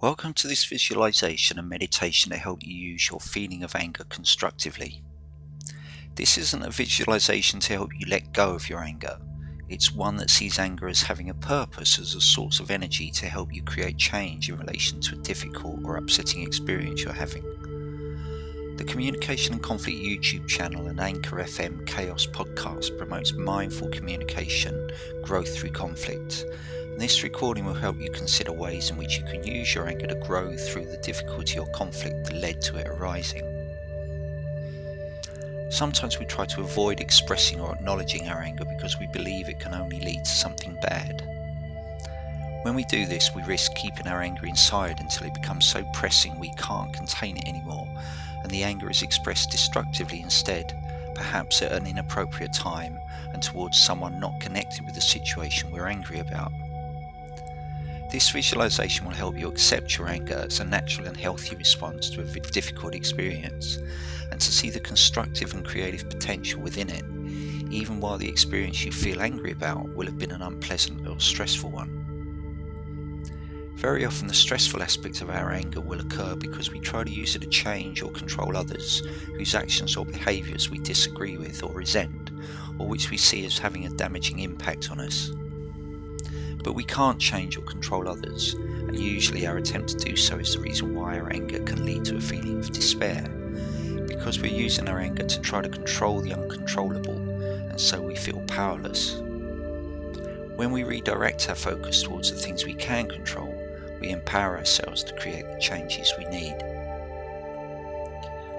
Welcome to this visualization and meditation to help you use your feeling of anger constructively. This isn't a visualization to help you let go of your anger. It's one that sees anger as having a purpose, as a source of energy to help you create change in relation to a difficult or upsetting experience you're having. The Communication and Conflict YouTube channel and Anchor FM CAOS podcast promotes mindful communication, growth through conflict. This recording will help you consider ways in which you can use your anger to grow through the difficulty or conflict that led to it arising. Sometimes we try to avoid expressing or acknowledging our anger because we believe it can only lead to something bad. When we do this, we risk keeping our anger inside until it becomes so pressing we can't contain it anymore, and the anger is expressed destructively instead, perhaps at an inappropriate time and towards someone not connected with the situation we're angry about. This visualization will help you accept your anger as a natural and healthy response to a difficult experience, and to see the constructive and creative potential within it, even while the experience you feel angry about will have been an unpleasant or stressful one. Very often the stressful aspects of our anger will occur because we try to use it to change or control others whose actions or behaviours we disagree with or resent, or which we see as having a damaging impact on us. But we can't change or control others, and usually our attempt to do so is the reason why our anger can lead to a feeling of despair, because we're using our anger to try to control the uncontrollable, and so we feel powerless. When we redirect our focus towards the things we can control, we empower ourselves to create the changes we need.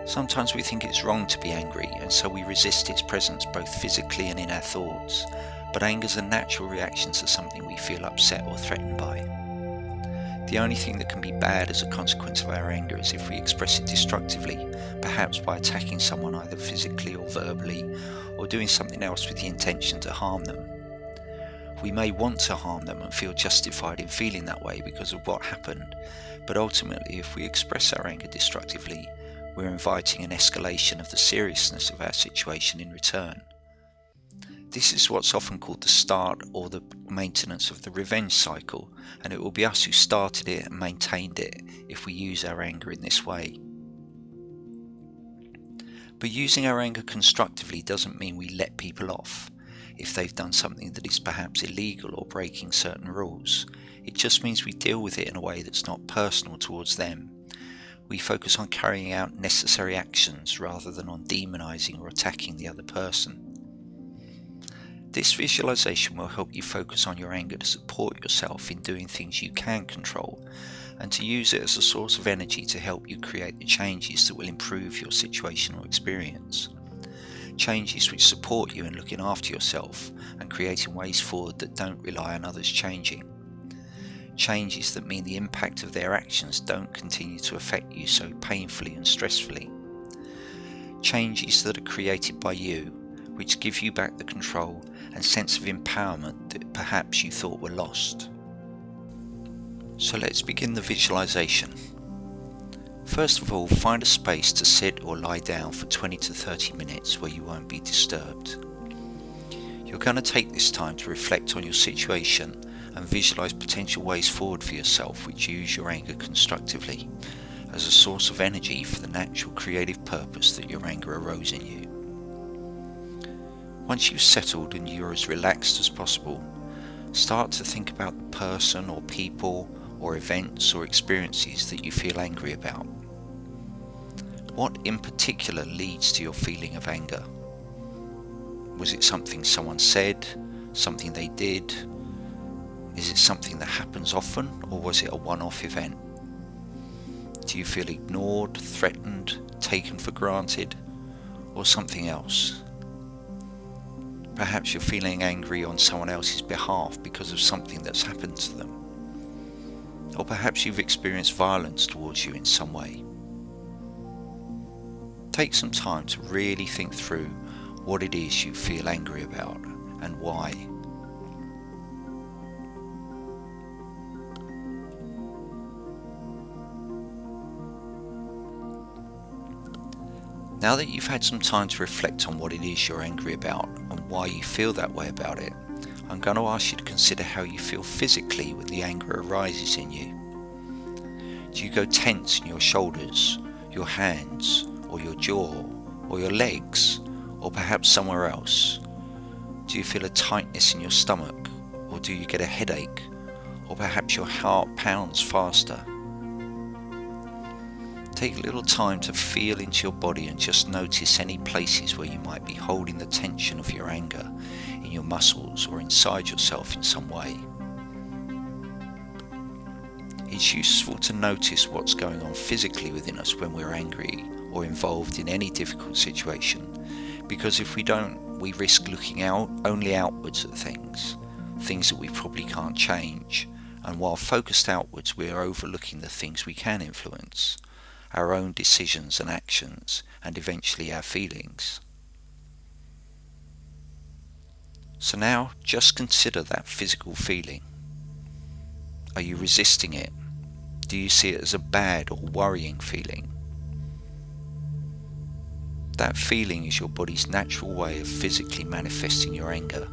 Sometimes we think it's wrong to be angry, and so we resist its presence both physically and in our thoughts. But anger is a natural reaction to something we feel upset or threatened by. The only thing that can be bad as a consequence of our anger is if we express it destructively, perhaps by attacking someone either physically or verbally, or doing something else with the intention to harm them. We may want to harm them and feel justified in feeling that way because of what happened, but ultimately if we express our anger destructively, we're inviting an escalation of the seriousness of our situation in return. This is what's often called the start or the maintenance of the revenge cycle, and it will be us who started it and maintained it if we use our anger in this way. But using our anger constructively doesn't mean we let people off if they've done something that is perhaps illegal or breaking certain rules. It just means we deal with it in a way that's not personal towards them. We focus on carrying out necessary actions rather than on demonizing or attacking the other person. This visualization will help you focus on your anger to support yourself in doing things you can control, and to use it as a source of energy to help you create the changes that will improve your situation or experience. Changes which support you in looking after yourself and creating ways forward that don't rely on others changing. Changes that mean the impact of their actions don't continue to affect you so painfully and stressfully. Changes that are created by you, which give you back the control and sense of empowerment that perhaps you thought were lost. So let's begin the visualization. First of all, find a space to sit or lie down for 20 to 30 minutes where you won't be disturbed. You're going to take this time to reflect on your situation and visualize potential ways forward for yourself which use your anger constructively as a source of energy for the natural creative purpose that your anger arose in you. Once you've settled and you're as relaxed as possible, start to think about the person or people or events or experiences that you feel angry about. What in particular leads to your feeling of anger? Was it something someone said, something they did? Is it something that happens often, or was it a one-off event? Do you feel ignored, threatened, taken for granted, or something else? Perhaps you're feeling angry on someone else's behalf because of something that's happened to them. Or perhaps you've experienced violence towards you in some way. Take some time to really think through what it is you feel angry about and why. Now that you've had some time to reflect on what it is you're angry about and why you feel that way about it, I'm going to ask you to consider how you feel physically when the anger arises in you. Do you go tense in your shoulders, your hands, or your jaw, or your legs, or perhaps somewhere else? Do you feel a tightness in your stomach, or do you get a headache, or perhaps your heart pounds faster? Take a little time to feel into your body and just notice any places where you might be holding the tension of your anger in your muscles or inside yourself in some way. It's useful to notice what's going on physically within us when we're angry or involved in any difficult situation, because if we don't, we risk looking only outwards at things that we probably can't change, and while focused outwards, we are overlooking the things we can influence, our own decisions and actions, and eventually our feelings. So now, just consider that physical feeling. Are you resisting it? Do you see it as a bad or worrying feeling? That feeling is your body's natural way of physically manifesting your anger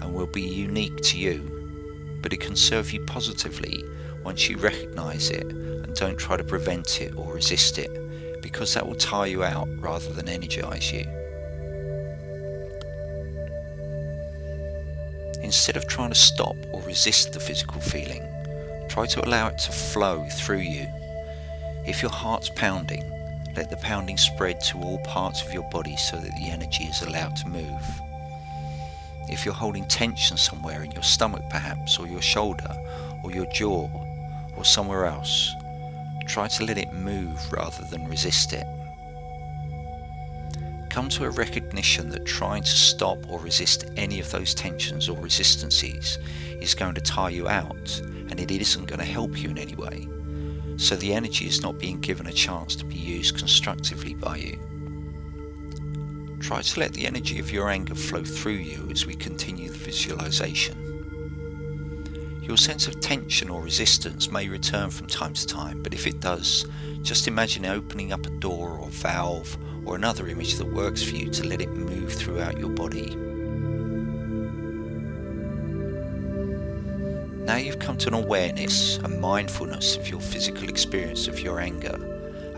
and will be unique to you, but it can serve you positively once you recognize it and don't try to prevent it or resist it, because that will tire you out rather than energize you. Instead of trying to stop or resist the physical feeling, try to allow it to flow through you. If your heart's pounding, let the pounding spread to all parts of your body so that the energy is allowed to move. If you're holding tension somewhere in your stomach perhaps, or your shoulder, or your jaw, or somewhere else, try to let it move rather than resist it. Come to a recognition that trying to stop or resist any of those tensions or resistances is going to tire you out, and it isn't going to help you in any way. So the energy is not being given a chance to be used constructively by you. Try to let the energy of your anger flow through you as we continue the visualization. Your sense of tension or resistance may return from time to time, but if it does, just imagine opening up a door or valve or another image that works for you to let it move throughout your body. Now you've come to an awareness and mindfulness of your physical experience of your anger,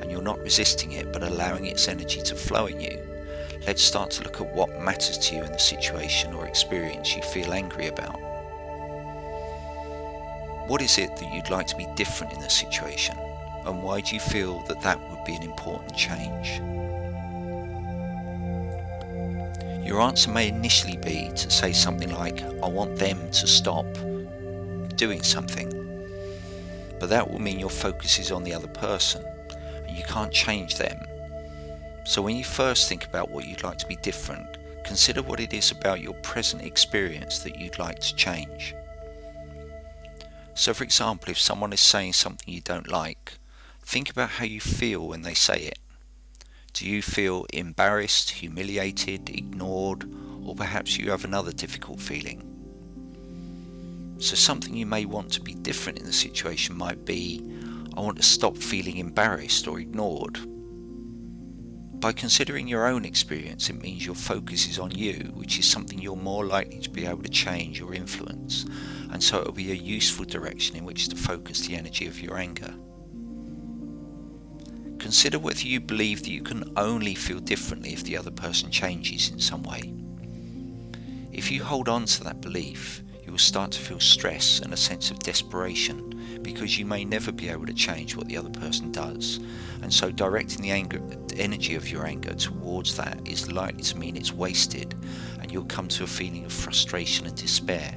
and you're not resisting it but allowing its energy to flow in you. Let's start to look at what matters to you in the situation or experience you feel angry about. What is it that you'd like to be different in the situation, and why do you feel that that would be an important change? Your answer may initially be to say something like, I want them to stop doing something, but that will mean your focus is on the other person and you can't change them. So when you first think about what you'd like to be different, consider what it is about your present experience that you'd like to change. So for example, if someone is saying something you don't like, think about how you feel when they say it. Do you feel embarrassed, humiliated, ignored, or perhaps you have another difficult feeling? So something you may want to be different in the situation might be, I want to stop feeling embarrassed or ignored. By considering your own experience, it means your focus is on you, which is something you're more likely to be able to change or influence, and so it will be a useful direction in which to focus the energy of your anger. Consider whether you believe that you can only feel differently if the other person changes in some way. If you hold on to that belief, you will start to feel stress and a sense of desperation, because you may never be able to change what the other person does, and so directing the energy of your anger towards that is likely to mean it's wasted, and you'll come to a feeling of frustration and despair,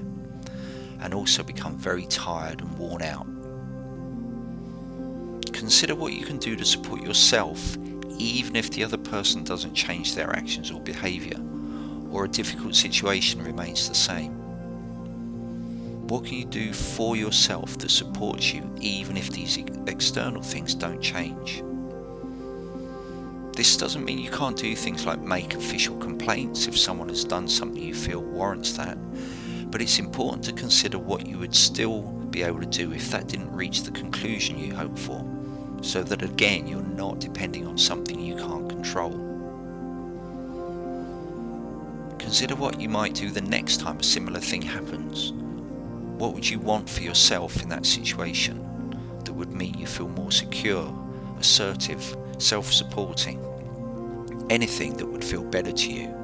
and also become very tired and worn out. Consider what you can do to support yourself, even if the other person doesn't change their actions or behaviour, or a difficult situation remains the same. What can you do for yourself that supports you, even if these external things don't change? This doesn't mean you can't do things like make official complaints if someone has done something you feel warrants that, but it's important to consider what you would still be able to do if that didn't reach the conclusion you hope for, so that again you're not depending on something you can't control. Consider what you might do the next time a similar thing happens. What would you want for yourself in that situation that would mean you feel more secure, assertive, self-supporting, anything that would feel better to you.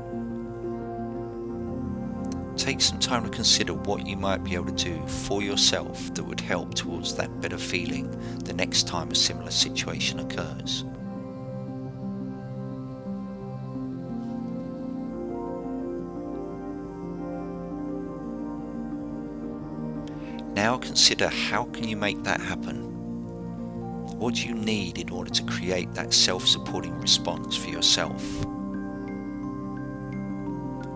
Take some time to consider what you might be able to do for yourself that would help towards that better feeling the next time a similar situation occurs. Now consider, how can you make that happen? What do you need in order to create that self-supporting response for yourself?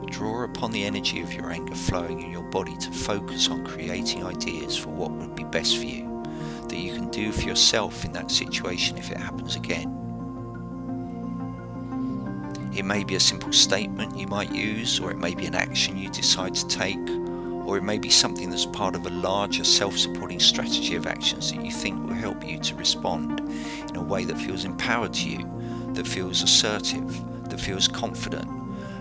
Draw upon the energy of your anger flowing in your body to focus on creating ideas for what would be best for you, that you can do for yourself in that situation if it happens again. It may be a simple statement you might use, or it may be an action you decide to take, or it may be something that's part of a larger self-supporting strategy of actions that you think will help you to respond in a way that feels empowered to you, that feels assertive, that feels confident,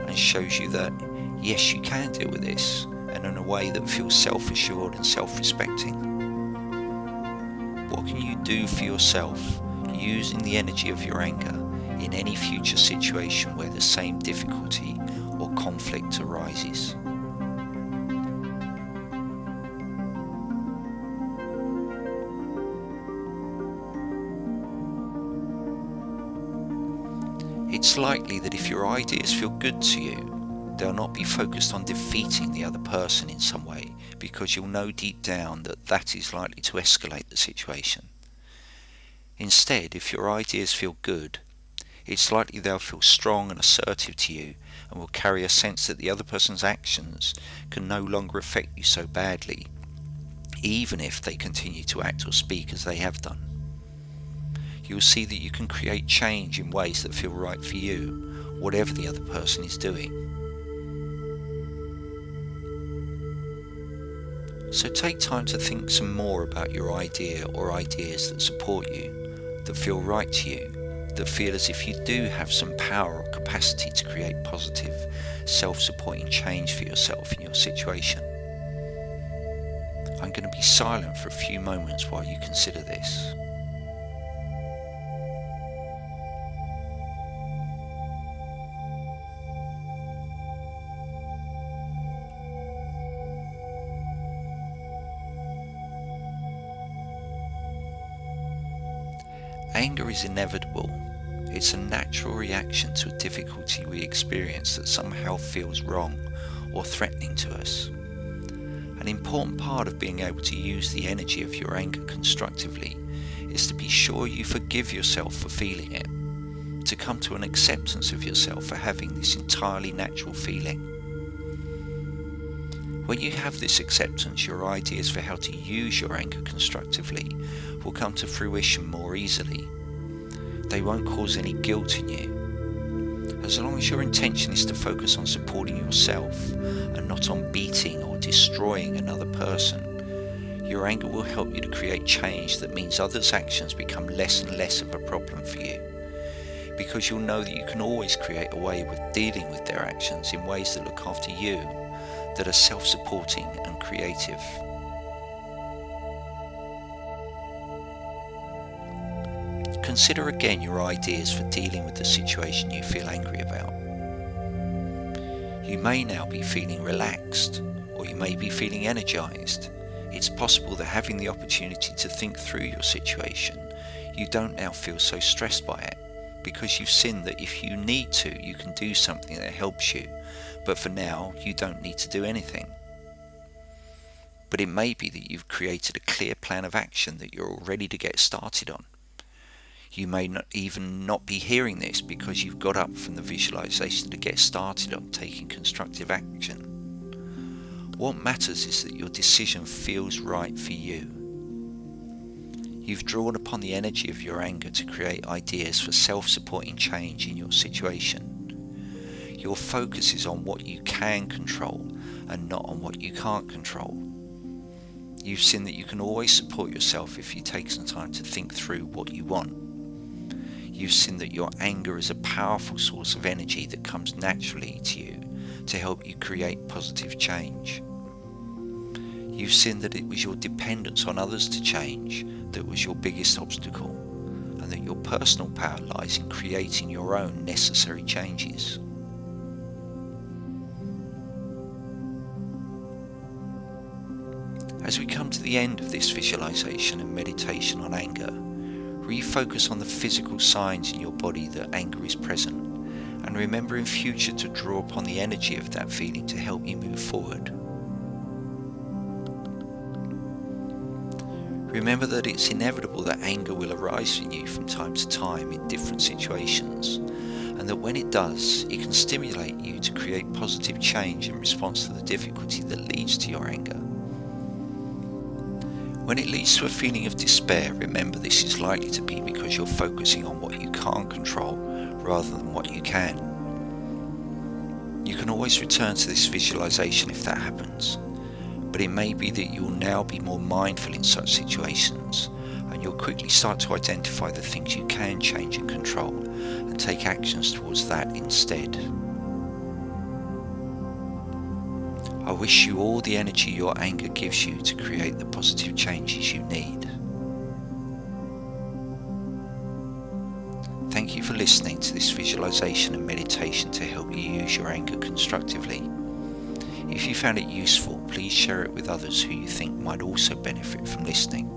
and shows you that yes, you can deal with this, and in a way that feels self-assured and self-respecting. What can you do for yourself using the energy of your anger in any future situation where the same difficulty or conflict arises? It's likely that if your ideas feel good to you, they'll not be focused on defeating the other person in some way, because you'll know deep down that that is likely to escalate the situation. Instead, if your ideas feel good, it's likely they'll feel strong and assertive to you, and will carry a sense that the other person's actions can no longer affect you so badly, even if they continue to act or speak as they have done. You'll see that you can create change in ways that feel right for you, whatever the other person is doing. So take time to think some more about your idea or ideas that support you, that feel right to you, that feel as if you do have some power or capacity to create positive, self-supporting change for yourself in your situation. I'm going to be silent for a few moments while you consider this. Anger is inevitable. It's a natural reaction to a difficulty we experience that somehow feels wrong or threatening to us. An important part of being able to use the energy of your anger constructively is to be sure you forgive yourself for feeling it, to come to an acceptance of yourself for having this entirely natural feeling. When you have this acceptance, your ideas for how to use your anger constructively will come to fruition more easily. They won't cause any guilt in you. As long as your intention is to focus on supporting yourself and not on beating or destroying another person, your anger will help you to create change that means others' actions become less and less of a problem for you, because you'll know that you can always create a way of dealing with their actions in ways that look after you, that are self-supporting and creative. Consider again your ideas for dealing with the situation you feel angry about. You may now be feeling relaxed, or you may be feeling energized. It's possible that having the opportunity to think through your situation, you don't now feel so stressed by it, because you've seen that if you need to, you can do something that helps you, but for now you don't need to do anything. But it may be that you've created a clear plan of action that you're all ready to get started on. You may not even not be hearing this because you've got up from the visualization to get started on taking constructive action. What matters is that your decision feels right for you. You've drawn upon the energy of your anger to create ideas for self-supporting change in your situation. Your focus is on what you can control and not on what you can't control. You've seen that you can always support yourself if you take some time to think through what you want. You've seen that your anger is a powerful source of energy that comes naturally to you to help you create positive change. You've seen that it was your dependence on others to change that was your biggest obstacle, and that your personal power lies in creating your own necessary changes. As we come to the end of this visualization and meditation on anger, refocus on the physical signs in your body that anger is present, and remember in future to draw upon the energy of that feeling to help you move forward. Remember that it's inevitable that anger will arise in you from time to time in different situations, and that when it does, it can stimulate you to create positive change in response to the difficulty that leads to your anger. When it leads to a feeling of despair, remember this is likely to be because you're focusing on what you can't control rather than what you can. You can always return to this visualization if that happens, but it may be that you'll now be more mindful in such situations, and you'll quickly start to identify the things you can change and control and take actions towards that instead. I wish you all the energy your anger gives you to create the positive changes you need. Thank you for listening to this visualization and meditation to help you use your anger constructively. If you found it useful, please share it with others who you think might also benefit from listening.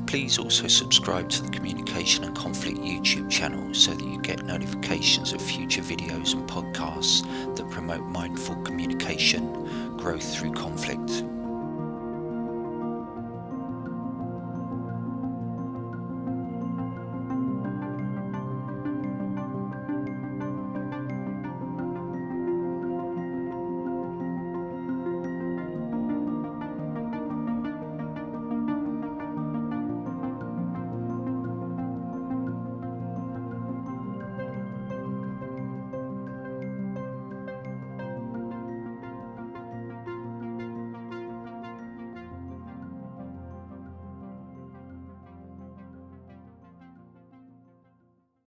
Please also subscribe to the Communication and Conflict YouTube channel so that you get notifications of future videos and podcasts that promote mindful communication, growth through conflict.